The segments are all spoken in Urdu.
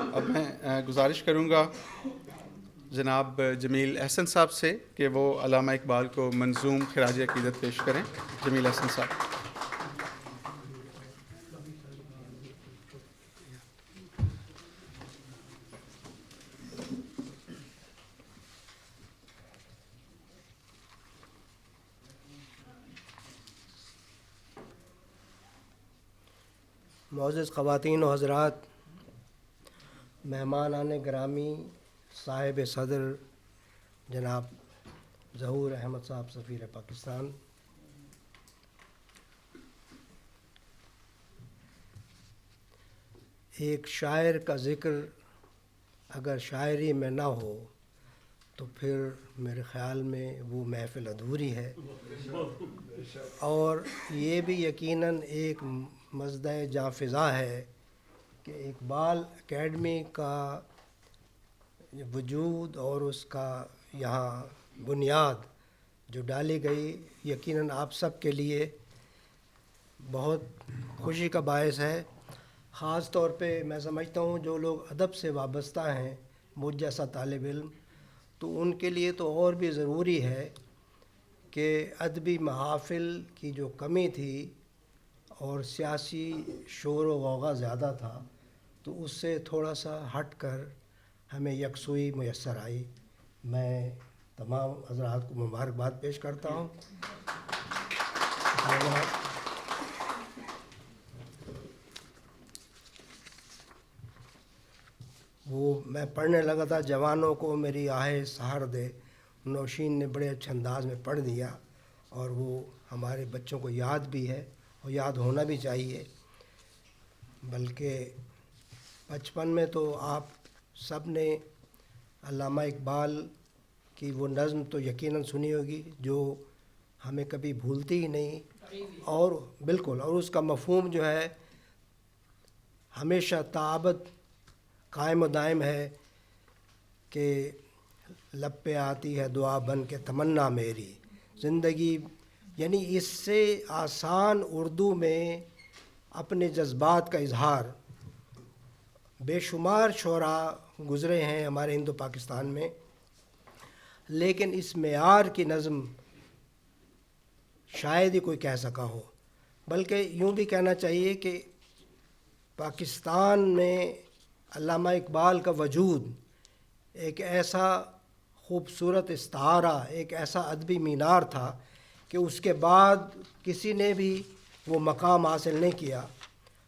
اب میں گزارش کروں گا جناب جمیل احسن صاحب سے کہ وہ علامہ اقبال کو منظوم خراج عقیدت پیش کریں. جمیل احسن صاحب. معزز خواتین و حضرات، مہمانان گرامی، صاحب صدر جناب ظہور احمد صاحب سفیر پاکستان، ایک شاعر کا ذکر اگر شاعری میں نہ ہو تو پھر میرے خیال میں وہ محفل ادھوری ہے، اور یہ بھی یقیناً ایک مزدہ جاں فضا ہے کہ اقبال اکیڈمی کا وجود اور اس کا یہاں بنیاد جو ڈالی گئی یقیناً آپ سب کے لیے بہت خوشی کا باعث ہے. خاص طور پہ میں سمجھتا ہوں جو لوگ ادب سے وابستہ ہیں، مجھ جیسا طالب علم، تو ان کے لیے تو اور بھی ضروری ہے کہ ادبی محافل کی جو کمی تھی اور سیاسی شور و غوغا زیادہ تھا، تو اس سے تھوڑا سا ہٹ کر ہمیں یکسوئی میسر آئی. میں تمام حضرات کو مبارکباد پیش کرتا ہوں. وہ میں پڑھنے لگا تھا، جوانوں کو میری آہ سحر دے، نوشین نے بڑے اچھے انداز میں پڑھ دیا، اور وہ ہمارے بچوں کو یاد بھی ہے اور یاد ہونا بھی چاہیے. بلکہ بچپن میں تو آپ سب نے علامہ اقبال کی وہ نظم تو یقیناً سنی ہوگی جو ہمیں کبھی بھولتی ہی نہیں، اور بالکل، اور اس کا مفہوم جو ہے ہمیشہ تابد قائم و دائم ہے کہ لب پہ آتی ہے دعا بن کے تمنا میری زندگی. یعنی اس سے آسان اردو میں اپنے جذبات کا اظہار بے شمار شعراء گزرے ہیں ہمارے ہندو پاکستان میں، لیکن اس معیار کی نظم شاید ہی کوئی کہہ سکا ہو. بلکہ یوں بھی کہنا چاہیے کہ پاکستان میں علامہ اقبال کا وجود ایک ایسا خوبصورت استعارہ، ایک ایسا ادبی مینار تھا کہ اس کے بعد کسی نے بھی وہ مقام حاصل نہیں کیا.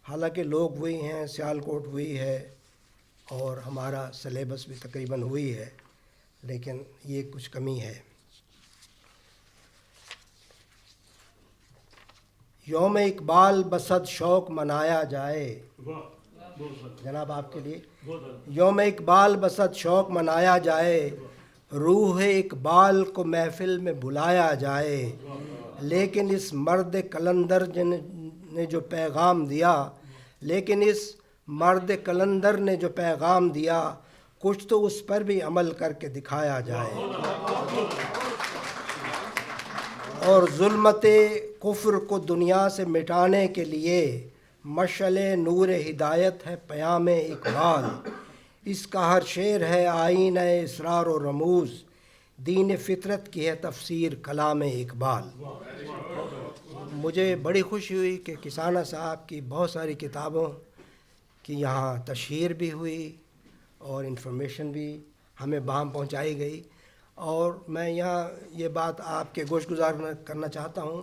حالانکہ لوگ وہی ہیں، سیالکوٹ وہی ہے، اور ہمارا سلیبس بھی تقریباً وہی ہے، لیکن یہ کچھ کمی ہے. یوم اقبال بصد شوق منایا جائے. جناب آپ کے لیے یوم اقبال بصد شوق منایا جائے، روح اقبال کو محفل میں بلایا جائے. لیکن اس مرد قلندر نے جو پیغام دیا، لیکن اس مرد قلندر نے جو پیغام دیا، کچھ تو اس پر بھی عمل کر کے دکھایا جائے. اور ظلمت کفر کو دنیا سے مٹانے کے لیے مشعل نور ہدایت ہے پیام اقبال. اس کا ہر شعر ہے آئین اسرار و رموز، دین فطرت کی ہے تفسیر کلام اقبال. مجھے بڑی خوشی ہوئی کہ کسانہ صاحب کی بہت ساری کتابوں کی یہاں تشہیر بھی ہوئی اور انفارمیشن بھی ہمیں باہم پہنچائی گئی. اور میں یہاں یہ بات آپ کے گوش گزار کرنا چاہتا ہوں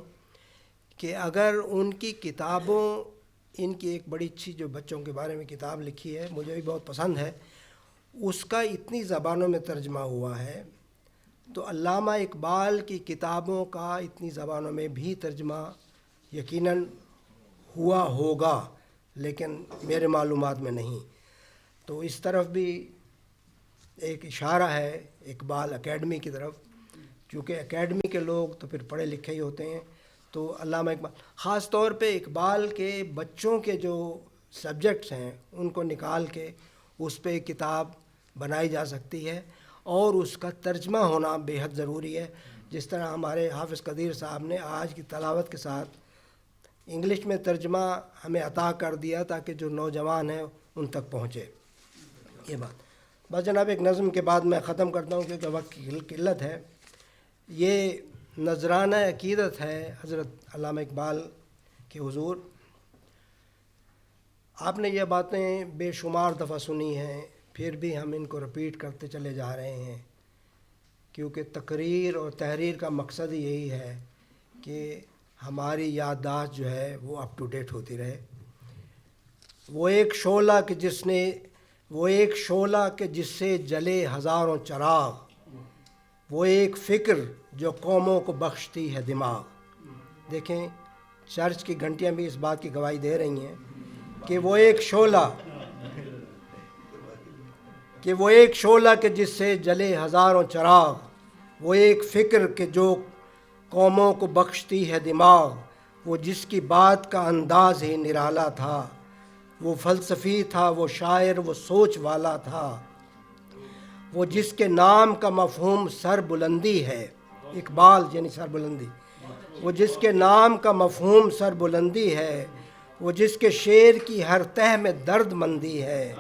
کہ اگر ان کی کتابوں، ان کی ایک بڑی اچھی جو بچوں کے بارے میں کتاب لکھی ہے، مجھے بھی بہت پسند ہے، اس کا اتنی زبانوں میں ترجمہ ہوا ہے، تو علامہ اقبال کی کتابوں کا اتنی زبانوں میں بھی ترجمہ یقیناً ہوا ہوگا، لیکن میرے معلومات میں نہیں. تو اس طرف بھی ایک اشارہ ہے اقبال اکیڈمی کی طرف، کیونکہ اکیڈمی کے لوگ تو پھر پڑھے لکھے ہی ہوتے ہیں. تو علامہ اقبال خاص طور پہ اقبال کے بچوں کے جو سبجیکٹس ہیں ان کو نکال کے اس پہ ایک کتاب بنائی جا سکتی ہے، اور اس کا ترجمہ ہونا بے حد ضروری ہے. جس طرح ہمارے حافظ قدیر صاحب نے آج کی تلاوت کے ساتھ انگلش میں ترجمہ ہمیں عطا کر دیا تاکہ جو نوجوان ہیں ان تک پہنچے. یہ بات بس جناب ایک نظم کے بعد میں ختم کرتا ہوں کیونکہ وقت کی قلت ہے. یہ نذرانہ عقیدت ہے حضرت علامہ اقبال کے حضور. آپ نے یہ باتیں بے شمار دفعہ سنی ہیں، پھر بھی ہم ان کو رپیٹ کرتے چلے جا رہے ہیں، کیونکہ تقریر اور تحریر کا مقصد ہی یہی ہے کہ ہماری یادداشت جو ہے وہ اپ ٹو ڈیٹ ہوتی رہے. وہ ایک شعلہ کہ جس سے جلے ہزاروں چراغ، وہ ایک فکر جو قوموں کو بخشتی ہے دماغ. دیکھیں چرچ کی گھنٹیاں بھی اس بات کی گواہی دے رہی ہیں کہ وہ ایک شعلہ کہ جس سے جلے ہزاروں چراغ، وہ ایک فکر کہ جو قوموں کو بخشتی ہے دماغ. وہ جس کی بات کا انداز ہی نرالا تھا، وہ فلسفی تھا، وہ شاعر، وہ سوچ والا تھا. وہ جس کے نام کا مفہوم سر بلندی ہے، اقبال یعنی سر بلندی. وہ جس کے نام کا مفہوم سر بلندی ہے، وہ جس کے شعر کی ہر تہ میں درد مندی ہے.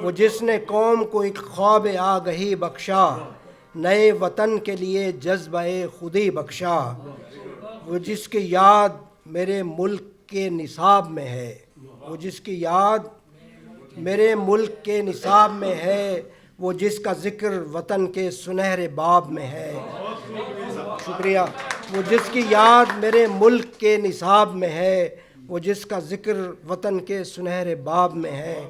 وہ جس نے قوم کو ایک خواب آگہی بخشا، نئے وطن کے لیے جذبہ خودی بخشا. وہ جس کی یاد میرے ملک کے نصاب میں ہے، وہ جس کی یاد میرے ملک کے نصاب میں ہے. وہ جس کا ذکر وطن کے سنہرے باب میں ہے. شکریہ. وہ جس کی یاد میرے ملک کے نصاب میں ہے، وہ جس کا ذکر وطن کے سنہرے باب میں ہے.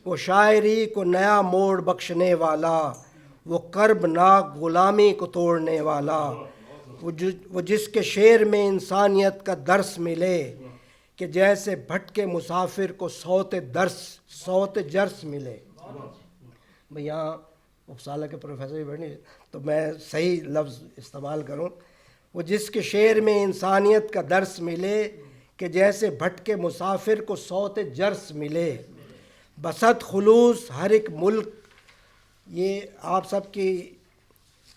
وہ شاعری کو نیا موڑ بخشنے والا، وہ کرب ناک غلامی کو توڑنے والا. وہ جس کے شعر میں انسانیت کا درس ملے کہ جیسے بھٹکے مسافر کو صوت جرس ملے. میں یہاں اپسالہ کے پروفیسر بھی بیٹھے تو میں صحیح لفظ استعمال کروں. وہ جس کے شعر میں انسانیت کا درس ملے کہ جیسے بھٹکے مسافر کو صوت جرس ملے. بسط خلوص ہر ایک ملک، یہ آپ سب کی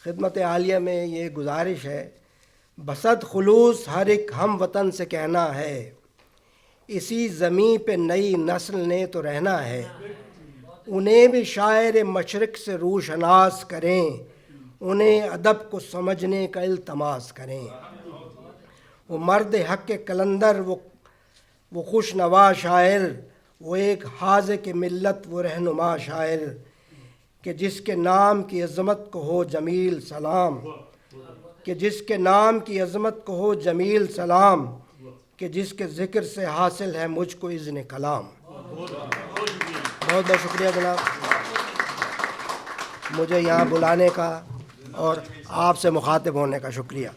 خدمت عالیہ میں یہ گزارش ہے. بسط خلوص ہر ایک ہم وطن سے کہنا ہے، اسی زمین پہ نئی نسل نے تو رہنا ہے. انہیں بھی شاعر مشرق سے روشناس کریں، انہیں ادب کو سمجھنے کا التماس کریں. وہ مرد حق کے قلندر، وہ خوش نوا شاعر، وہ ایک حاذق ملت، وہ رہنما شاعر کہ جس کے نام کی عظمت کو ہو جمیل سلام، کہ جس کے نام کی عظمت کو ہو جمیل سلام، کہ جس کے ذکر سے حاصل ہے مجھ کو اذن کلام. بہت بہت شکریہ جناب مجھے یہاں بلانے کا اور آپ سے مخاطب ہونے کا. شکریہ.